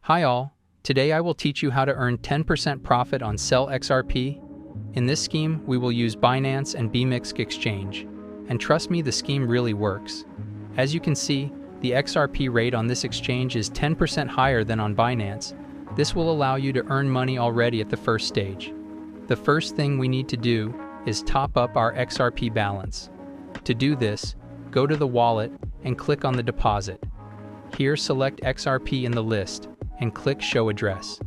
Hi all, today I will teach you how to earn 10% profit on Sell XRP. In this scheme, we will use Binance and BMX Exchange. And trust me, the scheme really works. As you can see, the XRP rate on this exchange is 10% higher than on Binance. This will allow you to earn money already at the first stage. The first thing we need to do is top up our XRP balance. To do this, go to the wallet and click on the deposit. Here, select XRP in the list and click Show Address.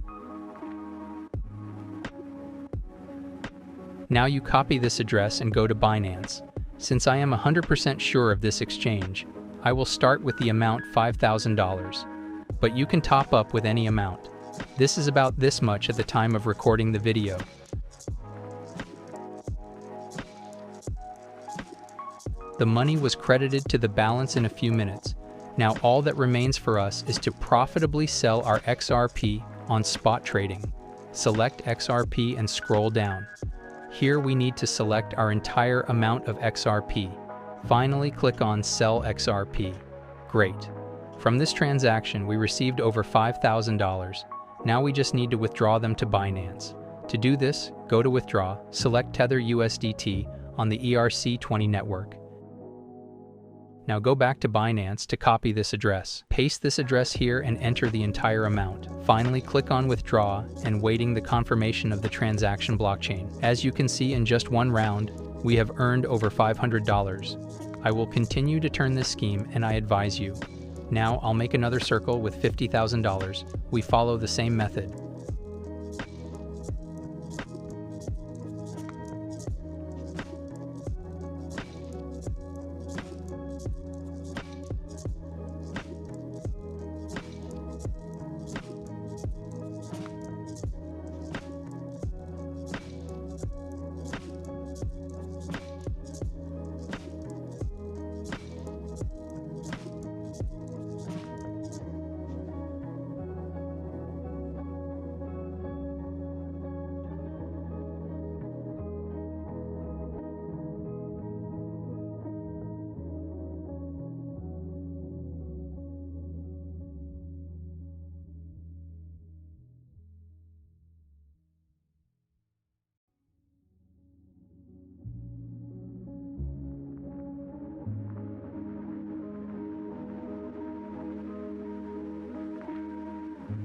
Now you copy this address and go to Binance. Since I am 100% sure of this exchange, I will start with the amount $5,000. But you can top up with any amount. This is about this much at the time of recording the video. The money was credited to the balance in a few minutes. Now all that remains for us is to profitably sell our XRP on spot trading. Select XRP and scroll down. Here we need to select our entire amount of XRP. Finally, click on Sell XRP. Great. From this transaction, we received over $5,000. Now we just need to withdraw them to Binance. To do this, go to Withdraw, select Tether USDT on the ERC20 network. Now go back to Binance to copy this address. Paste this address here and enter the entire amount. Finally, click on Withdraw and waiting the confirmation of the transaction blockchain. As you can see, in just one round, we have earned over $500. I will continue to turn this scheme and I advise you. Now I'll make another circle with $50,000. We follow the same method.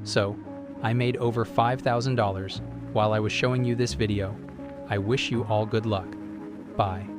So, I made over $5,000 while I was showing you this video. I wish you all good luck. Bye.